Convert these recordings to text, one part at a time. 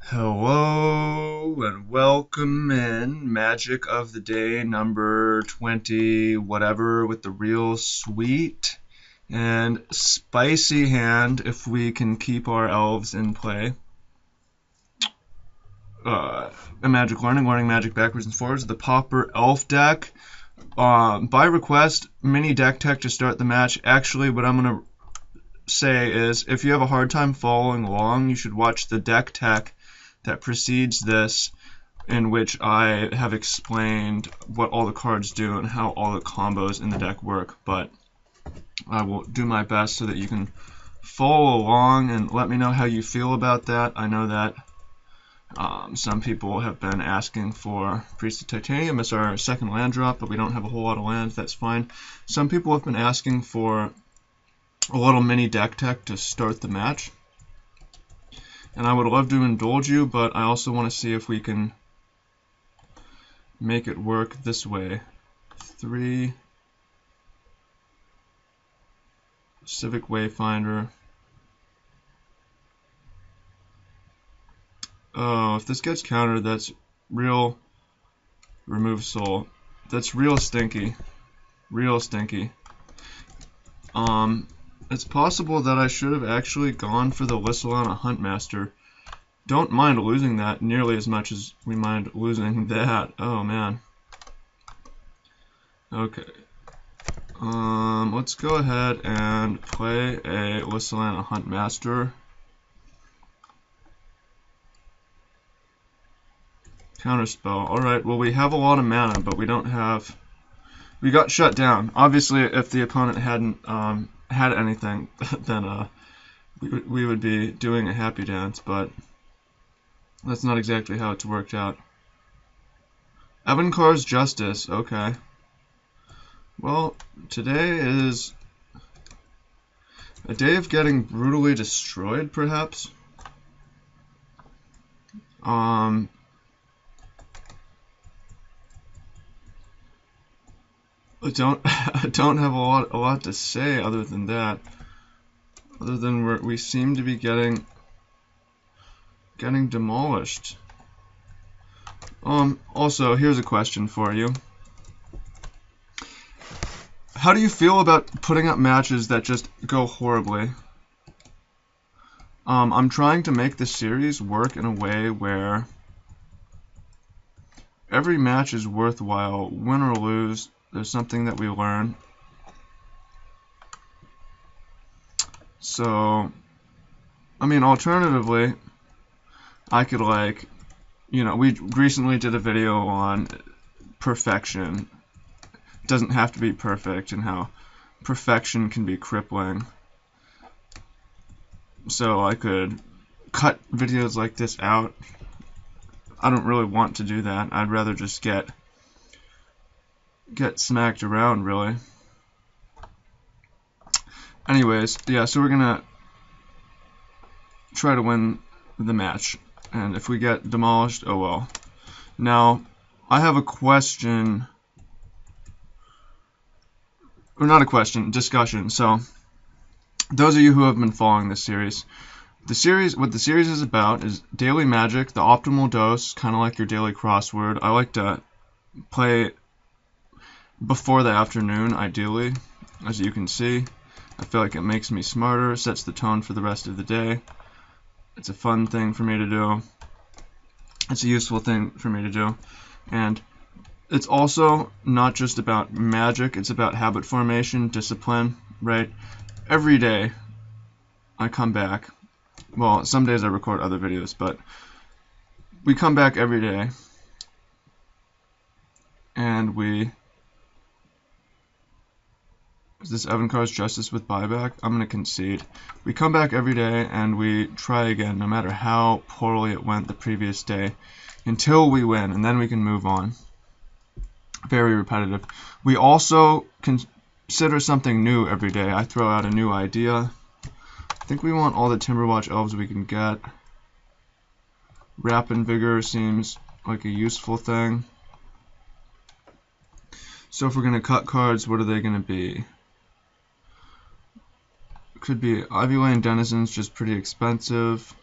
Hello and welcome in Magic of the Day number 20 whatever with the real sweet and spicy hand if we can keep our elves in play. A Magic learning Magic backwards and forwards, the Pauper elf deck. By request, mini deck tech to start the match. Actually, what I'm going to say is if you have a hard time following along, you should watch the deck tech that precedes this, in which I have explained what all the cards do and how all the combos in the deck work. But I will do my best so that you can follow along and let me know how you feel about that. I know that some people have been asking for Priest of Titanium as our second land drop, but we don't have a whole lot of lands. That's fine. Some people have been asking for a little mini deck tech to start the match, and I would love to indulge you, but I also want to see if we can make it work this way. 3 Civic Wayfinder. Oh, if this gets countered, that's real remove soul. That's real stinky. Real stinky. It's possible that I should have actually gone for the Lissalana Huntmaster. Don't mind losing that nearly as much as we mind losing that. Oh man. Okay. Let's go ahead and play a Lissalana Huntmaster. Counterspell. Alright, well we have a lot of mana, but we don't have... We got shut down. Obviously, if the opponent hadn't had anything, then we would be doing a happy dance, but that's not exactly how it's worked out. Evankar's Justice, okay. Well, today is a day of getting brutally destroyed, perhaps. I don't have a lot to say other than that. Other than we seem to be getting demolished. Also, here's a question for you. How do you feel about putting up matches that just go horribly? I'm trying to make this series work in a way where every match is worthwhile. Win or lose, there's something that we learn. So, I mean, alternatively, I could, like, you know, we recently did a video on perfection. It doesn't have to be perfect, and how perfection can be crippling. So I could cut videos like this out. I don't really want to do that. I'd rather just get smacked around, really. Anyways, yeah, so we're gonna try to win the match, and if we get demolished, oh well. Now, I have a question, or not a question, discussion. So, those of you who have been following this series, what the series is about is daily magic, the optimal dose, kind of like your daily crossword. I like to play before the afternoon, ideally, as you can see. I feel like it makes me smarter, sets the tone for the rest of the day. It's a fun thing for me to do. It's a useful thing for me to do. And it's also not just about magic, it's about habit formation, discipline, right? Every day I come back. Well, some days I record other videos, but we come back every day and we... Is this Evankar's Justice with buyback? I'm going to concede. We come back every day and we try again, no matter how poorly it went the previous day, until we win, and then we can move on. Very repetitive. We also consider something new every day. I throw out a new idea. I think we want all the Timberwatch elves we can get. Rapid Vigor seems like a useful thing. So if we're going to cut cards, what are they going to be? Could be Ivy Lane Denizens, just pretty expensive.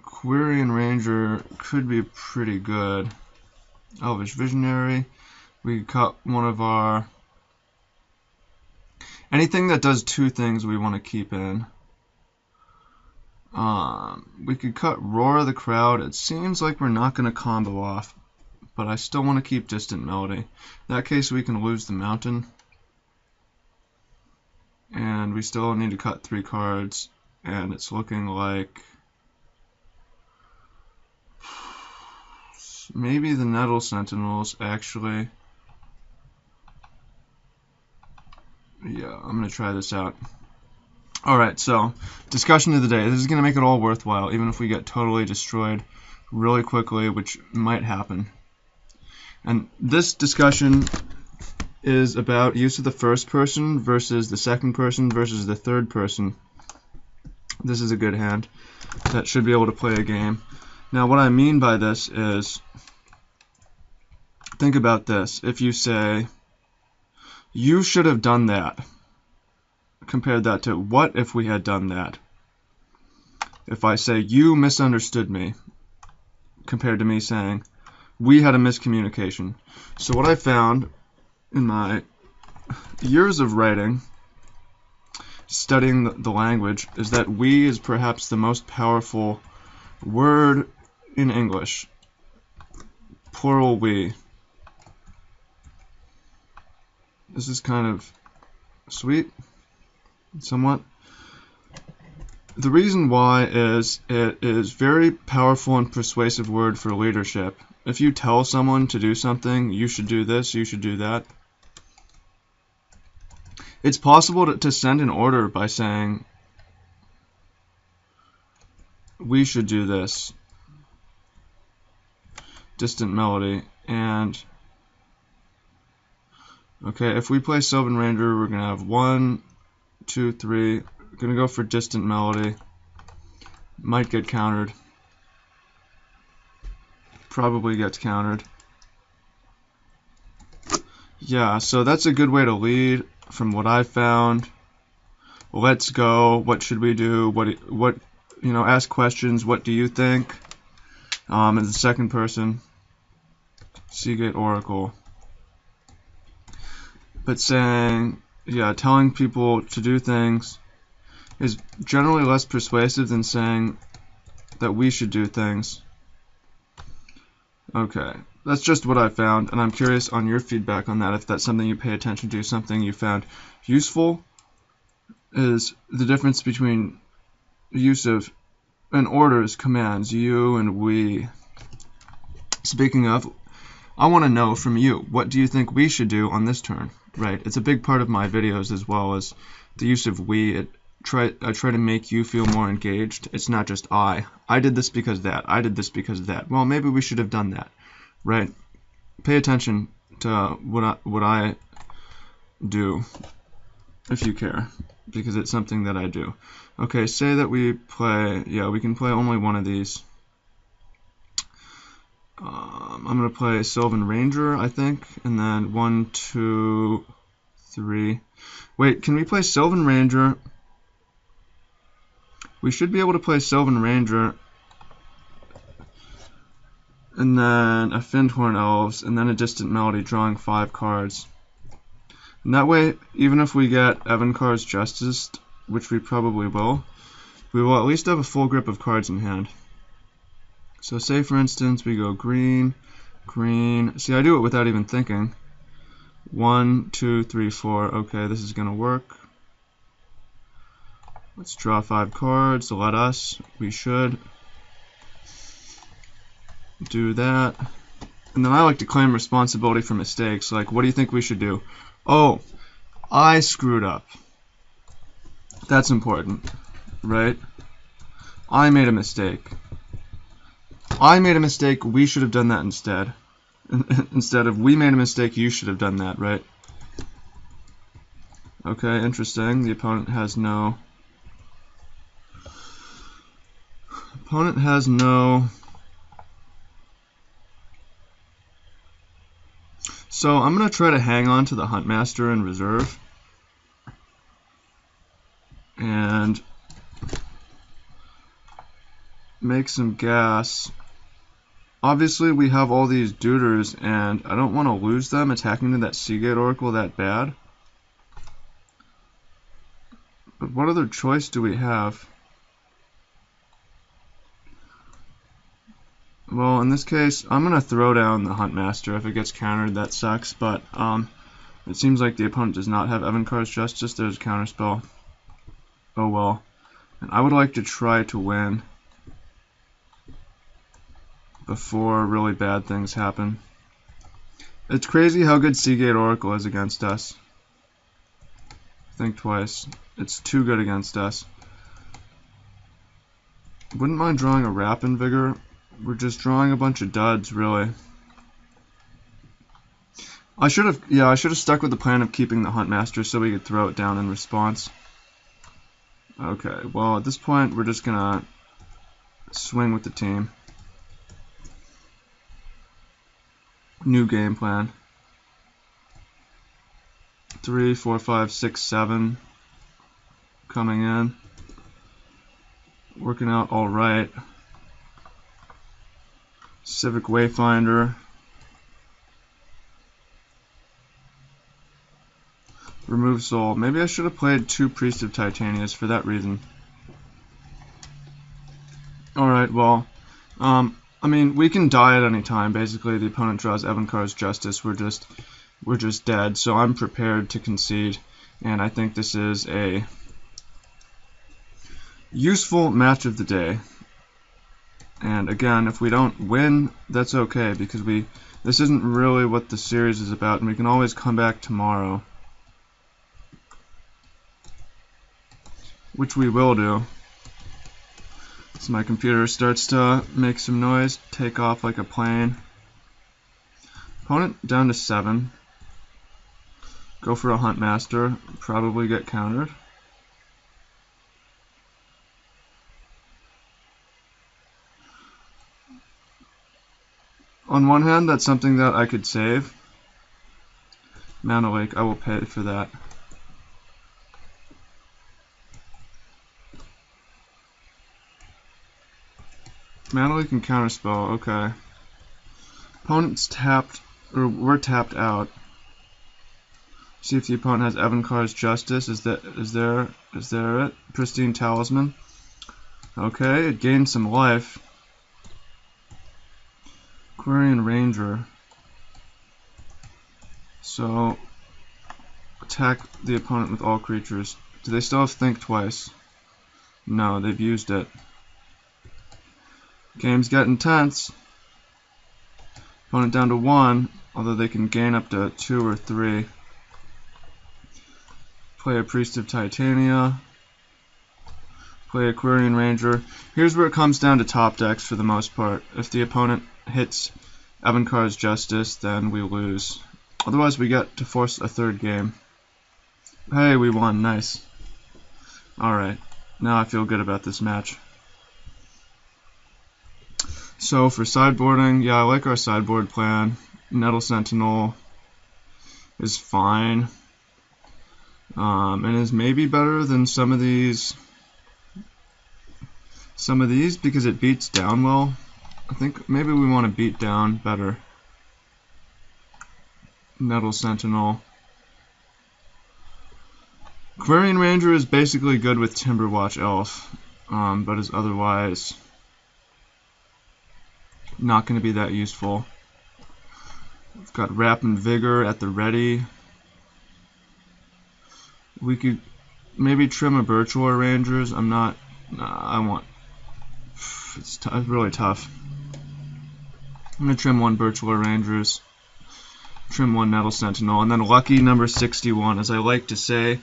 Quirion Ranger could be pretty good. Elvish Visionary. We cut one of our... Anything that does two things we want to keep in. We could cut Roar of the Crowd. It seems like we're not going to combo off, but I still want to keep Distant Melody. In that case, we can lose the Mountain. And we still need to cut 3 cards, and it's looking like maybe the Nettle Sentinels, actually. Yeah, I'm going to try this out. Alright, so, discussion of the day. This is going to make it all worthwhile, even if we get totally destroyed really quickly, which might happen. And this discussion is about use of the first person versus the second person versus the third person. This is a good hand that should be able to play a game. Now, what I mean by this is, think about this. If you say, you should have done that, compare that to, what if we had done that? If I say, you misunderstood me, compared to me saying, we had a miscommunication. So what I found in my years of writing, studying the language, is that we is perhaps the most powerful word in English. Plural we. This is kind of sweet, somewhat. The reason why is it is very powerful and persuasive word for leadership. If you tell someone to do something, you should do this, you should do that. It's possible to send an order by saying, we should do this. Distant Melody. And, okay, if we play Sylvan Ranger, we're going to have 1, 2, 3. We're going to go for Distant Melody. Might get countered. Probably gets countered. Yeah, so that's a good way to lead from what I found. Let's go. What should we do? What you know, ask questions. What do you think? As the second person, Seagate Oracle. But saying, yeah, telling people to do things is generally less persuasive than saying that we should do things. Okay, that's just what I found, and I'm curious on your feedback on that, if that's something you pay attention to, something you found useful. Is the difference between use of and orders, commands, you and we. Speaking of, I want to know from you, what do you think we should do on this turn? Right, it's a big part of my videos as well as the use of we. I try to make you feel more engaged. It's not just I did this because that, I did this because that. Well, maybe we should have done that, right? Pay attention to what I do, if you care, because it's something that I do. Okay, say that we play, yeah, we can play only one of these. I'm going to play Sylvan Ranger, I think, and then 1, 2, 3. Wait, can we play Sylvan Ranger? We should be able to play Sylvan Ranger, and then a Fyndhorn Elves, and then a Distant Melody, drawing 5 cards. And that way, even if we get Evankar's Justice, which we probably will, we will at least have a full grip of cards in hand. So say, for instance, we go green, green. See, I do it without even thinking. 1, 2, 3, 4. Okay, this is going to work. Let's draw 5 cards. Let us. We should do that. And then I like to claim responsibility for mistakes. Like, what do you think we should do? Oh, I screwed up. That's important, right? I made a mistake. I made a mistake. We should have done that instead. Instead of we made a mistake, you should have done that, right? Okay, interesting. The opponent has no... So I'm going to try to hang on to the Huntmaster in reserve. And make some gas. Obviously, we have all these duders, and I don't want to lose them attacking to that Seagate Oracle that bad. But what other choice do we have? Well, in this case, I'm going to throw down the Huntmaster. If it gets countered, that sucks, but it seems like the opponent does not have Evankar's Justice. There's a counterspell. Oh well. And I would like to try to win before really bad things happen. It's crazy how good Seagate Oracle is against us. Think twice. It's too good against us. Wouldn't mind drawing a Rapid Vigor. We're just drawing a bunch of duds, really. I should have stuck with the plan of keeping the Huntmaster so we could throw it down in response. Okay, well at this point we're just gonna swing with the team. New game plan. 3, 4, 5, 6, 7 coming in. Working out alright. Civic Wayfinder. Remove Soul. Maybe I should have played 2 Priest of Titanias for that reason. Alright, well, I mean, we can die at any time. Basically, the opponent draws Evankar's Justice. We're just dead, so I'm prepared to concede, and I think this is a useful match of the day. And again, if we don't win, that's okay, because this isn't really what the series is about, and we can always come back tomorrow. Which we will do. So my computer starts to make some noise, take off like a plane. Opponent down to 7. Go for a Huntmaster, probably get countered. On one hand, that's something that I could save. Mana Lake, I will pay for that. Mana Lake can counterspell, okay. Opponent's tapped, or we're tapped out. See if the opponent has Evankar's Justice. Is there it? Pristine Talisman. Okay, it gained some life. Aquarian Ranger. So, attack the opponent with all creatures. Do they still have Think Twice? No, they've used it. Games get intense. Opponent down to 1, although they can gain up to 2 or 3. Play a Priest of Titania. Play Aquarian Ranger. Here's where it comes down to top decks for the most part. If the opponent hits Evankar's Justice, then we lose. Otherwise, we get to force a 3rd game. Hey, we won. Nice. Alright. Now I feel good about this match. So, for sideboarding, yeah, I like our sideboard plan. Nettle Sentinel is fine. And is maybe better than some of these because it beats down well. I think maybe we want to beat down better. Nettle Sentinel. Aquarian Ranger is basically good with Timberwatch Elf, but is otherwise not going to be that useful. We've got Rapid Vigor at the ready. We could maybe trim a Virtual Rangers. I'm not. I want. It's really tough. I'm gonna trim 1 Virtual Rangers, trim 1 Nettle Sentinel, and then lucky number 61. As I like to say,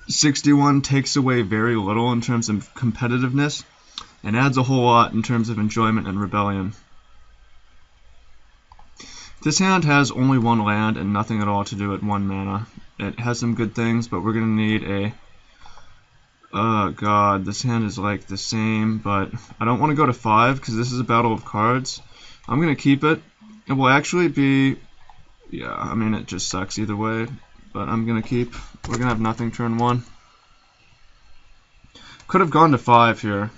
61 takes away very little in terms of competitiveness, and adds a whole lot in terms of enjoyment and rebellion. This hand has only 1 land and nothing at all to do at 1 mana. It has some good things, but we're going to need a... Oh god, this hand is like the same, but I don't want to go to 5 because this is a battle of cards. I'm going to keep it. It will actually be... Yeah, I mean, it just sucks either way, but I'm going to keep. We're going to have nothing turn 1. Could have gone to 5 here,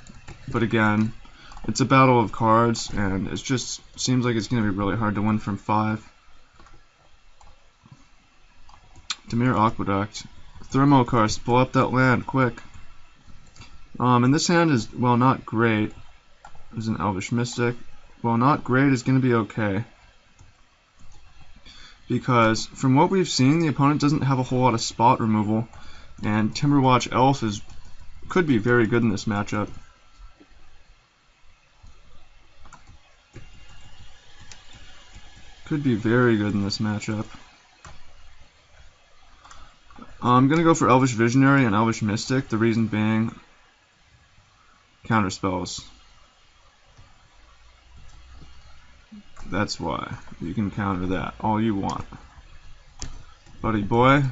but again, It's a battle of cards, and it just seems like it's going to be really hard to win from 5. Demir Aqueduct. Thermokarst, blow up that land, quick. And this hand is, well, not great. There's an Elvish Mystic. Well, not great is going to be okay. Because, from what we've seen, the opponent doesn't have a whole lot of spot removal. And Timberwatch Elf could be very good in this matchup. Could be very good in this matchup. I'm going to go for Elvish Visionary and Elvish Mystic, the reason being counterspells. That's why. You can counter that all you want. Buddy boy.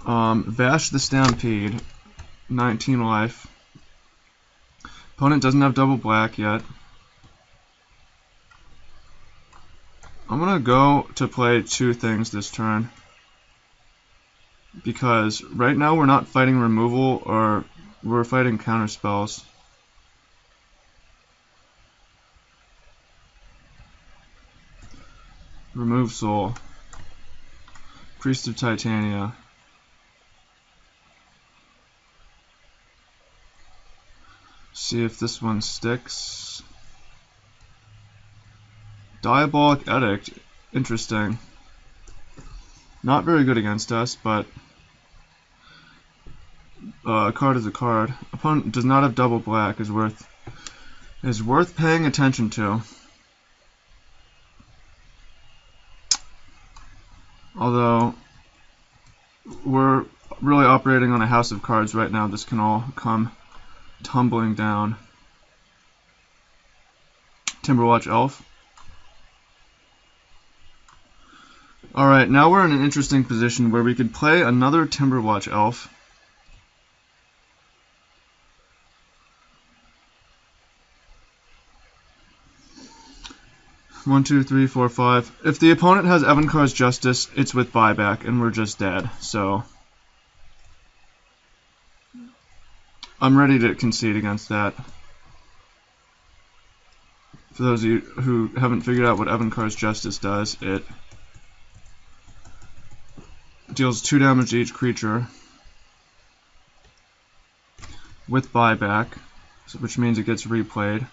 Vash the Stampede, 19 life. Opponent doesn't have double black yet. I'm going to go to play 2 things this turn. Because right now we're not fighting removal, or we're fighting counterspells. Remove Soul. Priest of Titania. See if this one sticks. Diabolic Edict. Interesting. Not very good against us, but a card is a card. Opponent does not have double black is worth paying attention to. Although we're really operating on a house of cards right now, this can all come tumbling down. Timberwatch Elf. Alright, now we're in an interesting position where we could play another Timberwatch Elf. One, two, three, four, 5. If the opponent has Evankar's Justice, it's with buyback, and we're just dead. So I'm ready to concede against that. For those of you who haven't figured out what Evankar's Justice does, it deals 2 damage to each creature with buyback, which means it gets replayed.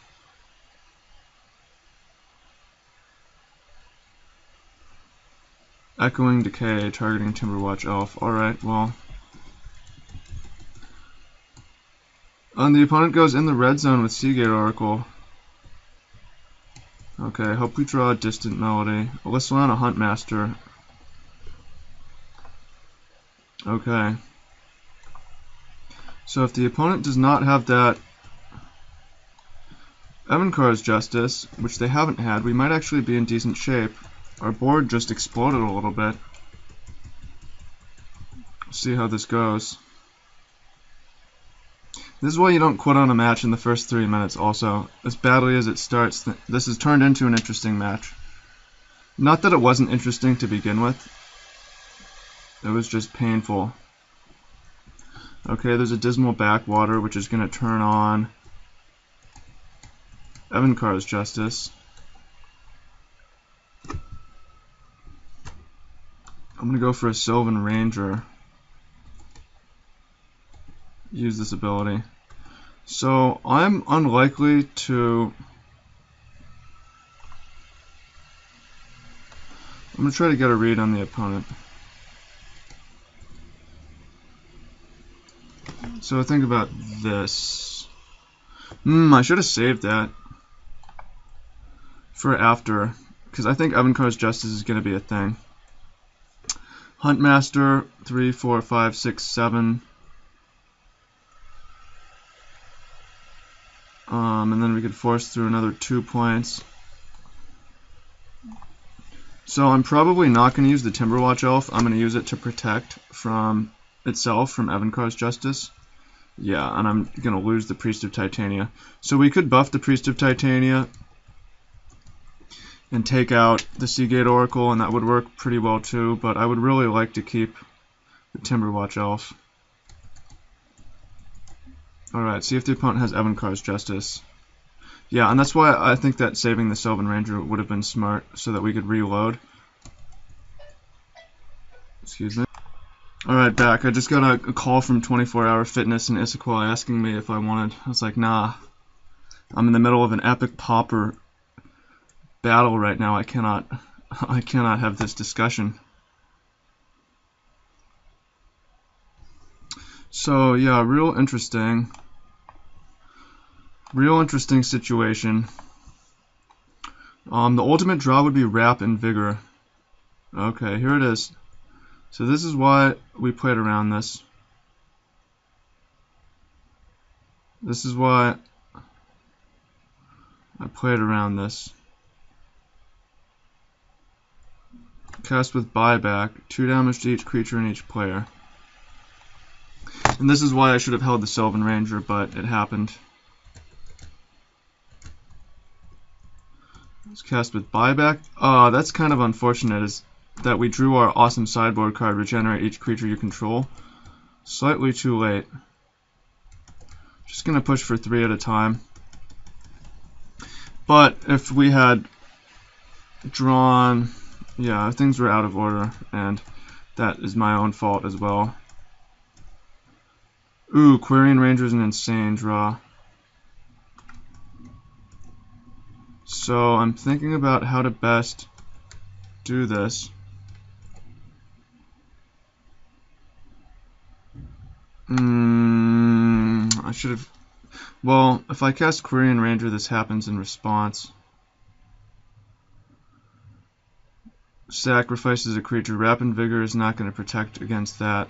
Echoing Decay, targeting Timberwatch Elf. Alright, well. And the opponent goes in the red zone with Seagate Oracle. Okay, hope we draw a Distant Melody. Alyssana Huntmaster. Okay. So if the opponent does not have that Evankar's Justice, which they haven't had, we might actually be in decent shape. Our board just exploded a little bit. See how this goes. This is why you don't quit on a match in the first 3 minutes also. As badly as it starts, this has turned into an interesting match. Not that it wasn't interesting to begin with. It was just painful. Okay, there's a Dismal Backwater, which is going to turn on Evankar's Justice. I'm going to go for a Sylvan Ranger. Use this ability. So I'm unlikely to... I'm going to try to get a read on the opponent. So think about this. I should have saved that for after, because I think Evankar's Justice is going to be a thing. Huntmaster, 3, 4, 5, 6, 7. And then we could force through another 2 points. So I'm probably not going to use the Timberwatch Elf. I'm going to use it to protect from itself from Evankar's Justice. Yeah, and I'm going to lose the Priest of Titania. So we could buff the Priest of Titania and take out the Seagate Oracle, and that would work pretty well too, but I would really like to keep the Timberwatch Elf. Alright, see if the opponent has Evankar's Justice. Yeah, and that's why I think that saving the Sylvan Ranger would have been smart, so that we could reload. Excuse me. Alright, back. I just got a call from 24 Hour Fitness in Issaquah asking me if I wanted. I was like, nah. I'm in the middle of an epic Pauper battle right now. I cannot have this discussion. So yeah, real interesting situation. The ultimate draw would be Wrap and Vigor. Okay, here it is. So this is why we played around this. This is why I played around this. Cast with buyback, 2 damage to each creature and each player. And this is why I should have held the Sylvan Ranger, but it happened. Let's cast with buyback. That's kind of unfortunate, is that we drew our awesome sideboard card, regenerate each creature you control. Slightly too late. Just gonna push for 3 at a time. But if we had drawn, yeah, things were out of order, and that is my own fault as well. Ooh, Quirion Ranger is an insane draw. So I'm thinking about how to best do this. I should have. Well, if I cast Quirion Ranger, this happens in response. Sacrifices a creature. Wrap and Vigor is not going to protect against that.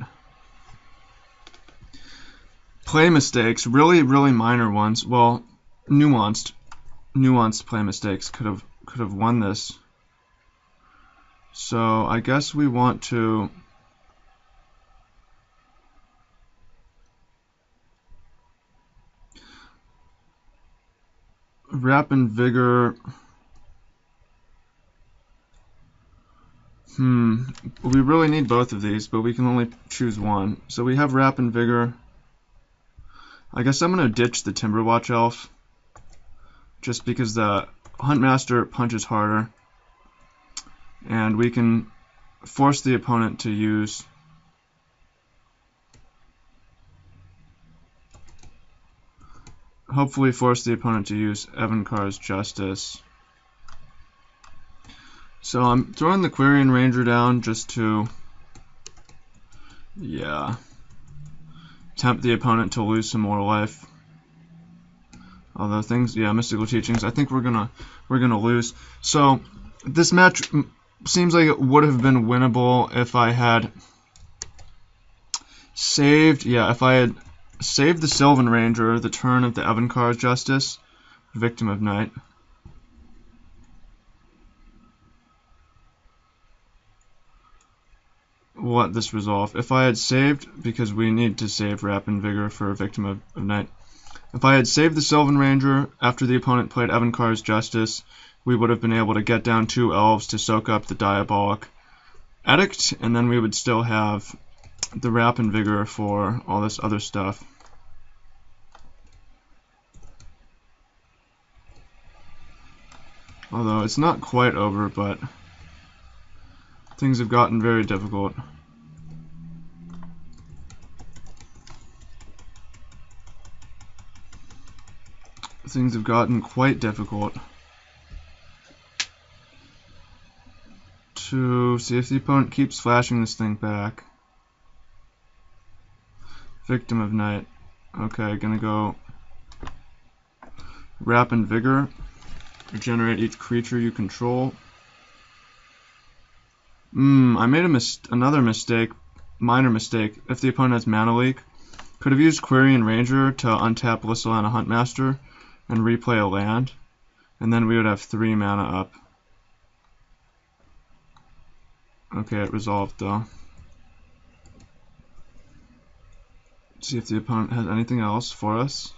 Play mistakes, really minor ones. Well, nuanced play mistakes could have won this. So I guess we want to Wrap and Vigor. We really need both of these, but we can only choose one. So we have Wrap and Vigor. I guess I'm going to ditch the Timberwatch Elf, just because the Huntmaster punches harder, and we can force the opponent to use hopefully force the opponent to use Evankar's Justice. So I'm throwing the Quirion Ranger down just to, yeah, tempt the opponent to lose some more life. Although things, yeah, Mystical Teachings, I think we're gonna lose. So this match seems like it would have been winnable if I had saved, if I had saved the Sylvan Ranger the turn of the Evankar's Justice, Victim of Night. We'll let this resolve. If I had saved, because we need to save Wrap and Vigor for Victim of Night. If I had saved the Sylvan Ranger after the opponent played Evankar's Justice, we would have been able to get down 2 elves to soak up the Diabolic Edict, and then we would still have the Wrap and Vigor for all this other stuff. Although it's not quite over, but things have gotten very difficult. Things have gotten quite difficult to see if the opponent keeps flashing this thing back. Victim of Night. Okay, gonna go Wrap and Vigor. Regenerate each creature you control. I made another mistake, minor mistake. If the opponent has Mana Leak, could have used Quirion Ranger to untap Lyssalana Huntmaster and replay a land, and then we would have 3 mana up. Okay, it resolved though. Let's see if the opponent has anything else for us.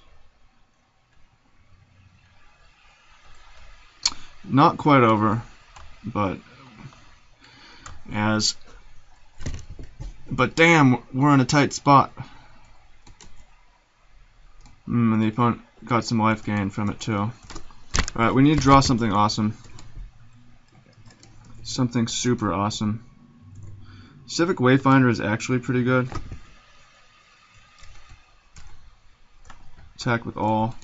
Not quite over, but damn, we're in a tight spot. And the opponent got some life gain from it too. Alright, we need to draw something awesome. Something super awesome. Civic Wayfinder is actually pretty good. Attack with all.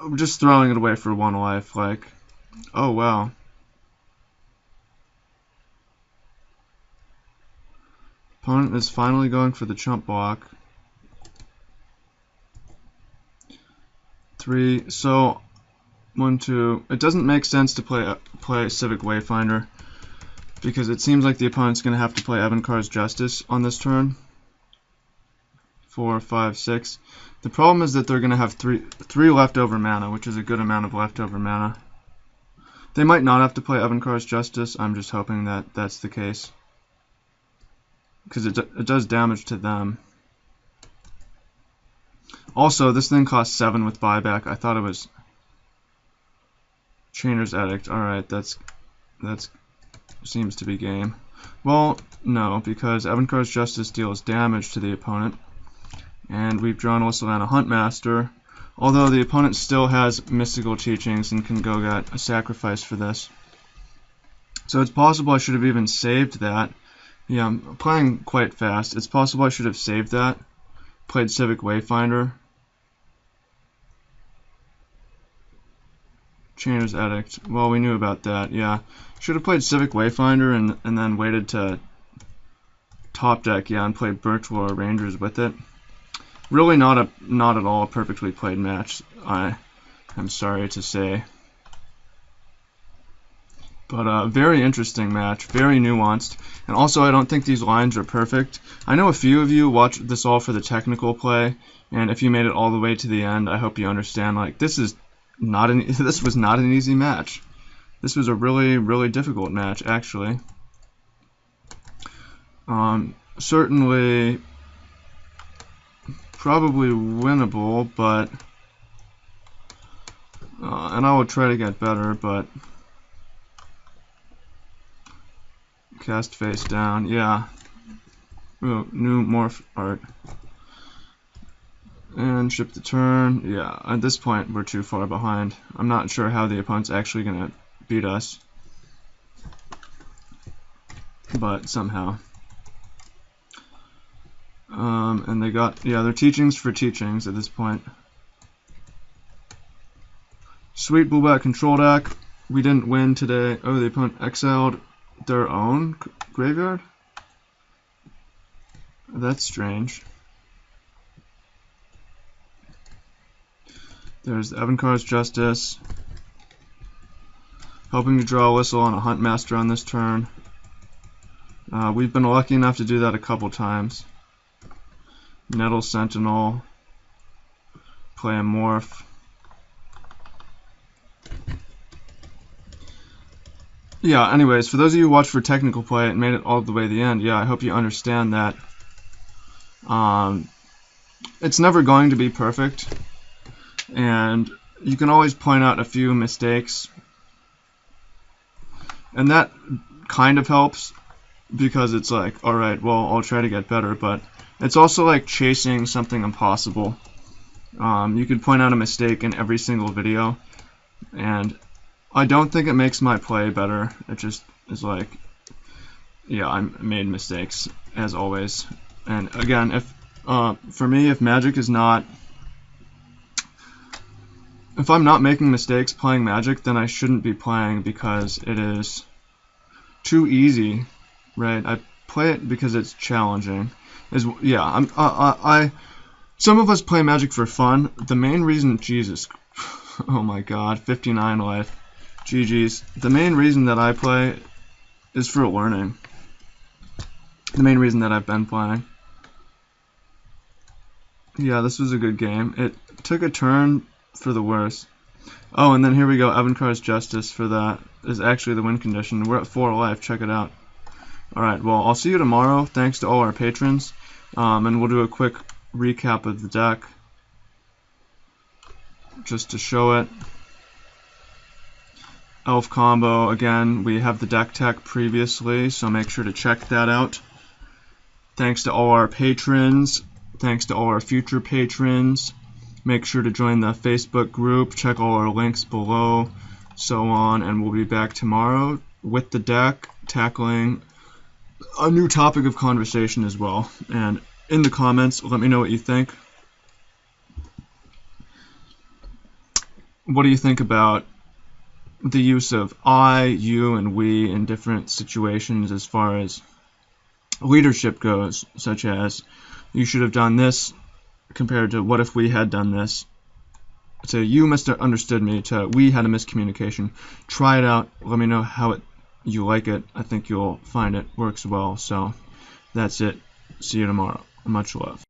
I'm just throwing it away for 1 life, like, oh wow. Opponent is finally going for the chump block. 3, so 1, 2. It doesn't make sense to play Civic Wayfinder because it seems like the opponent's going to have to play Evankar's Justice on this turn. 4, 5, 6. The problem is that they're going to have three leftover mana, which is a good amount of leftover mana. They might not have to play Evankar's Justice. I'm just hoping that that's the case, because it does damage to them. Also, this thing costs 7 with buyback. I thought it was Chainer's Edict. Alright, that's seems to be game. Well, no, because Evankar's Justice deals damage to the opponent. And we've drawn Lysylvana Huntmaster, although the opponent still has Mystical Teachings and can go get a sacrifice for this. So it's possible I should have even saved that. Yeah, I'm playing quite fast. It's possible I should have saved that. Played Civic Wayfinder. Chainer's Edict. Well, we knew about that, yeah. Should have played Civic Wayfinder and then waited to top deck, yeah, and played Birchwood Rangers with it. Really not at all a perfectly played match, I am sorry to say. But a very interesting match, very nuanced. And also, I don't think these lines are perfect. I know a few of you watch this all for the technical play, and if you made it all the way to the end, I hope you understand, like, this was not an easy match. This was a really, really difficult match, actually. Certainly probably winnable, but and I will try to get better, but cast face down, yeah. Ooh, new morph art. And ship the turn, yeah. At this point, we're too far behind. I'm not sure how the opponent's actually gonna beat us, but somehow. And they got, yeah, they're teachings for teachings at this point. Sweet Blueback control deck. We didn't win today. Oh, the opponent exiled their own graveyard? That's strange. There's Evankar's Justice. Hoping to draw a whistle on a Huntmaster on this turn. We've been lucky enough to do that a couple times. Nettle Sentinel. Play a morph. Yeah, anyways, for those of you who watched for technical play and made it all the way to the end, yeah, I hope you understand that it's never going to be perfect, and you can always point out a few mistakes, and that kind of helps, because it's like, alright, well, I'll try to get better, but it's also like chasing something impossible. You could point out a mistake in every single video, and I don't think it makes my play better. It just is like, yeah, I made mistakes, as always. And again, if for me, if Magic is not, if I'm not making mistakes playing Magic, then I shouldn't be playing, because it is too easy, right? I play it because it's challenging. Yeah, some of us play Magic for fun. The main reason, Jesus, oh my God, 59 life. GG's. The main reason that I play is for learning. The main reason that I've been playing. Yeah, this was a good game. It took a turn for the worse. Oh, and then here we go. Evankar's Justice for that is actually the win condition. We're at 4 life. Check it out. Alright, well, I'll see you tomorrow. Thanks to all our patrons. And we'll do a quick recap of the deck, just to show it. Elf combo, again, we have the deck tech previously, so make sure to check that out. Thanks to all our patrons. Thanks to all our future patrons. Make sure to join the Facebook group. Check all our links below. So on. And we'll be back tomorrow with the deck, tackling a new topic of conversation as well. And in the comments, let me know what you think. What do you think about the use of I, you, and we in different situations as far as leadership goes, such as you should have done this compared to what if we had done this, to you must have understood me, to we had a miscommunication. Try it out. Let me know how you like it. I think you'll find it works well. So that's it. See you tomorrow. Much love.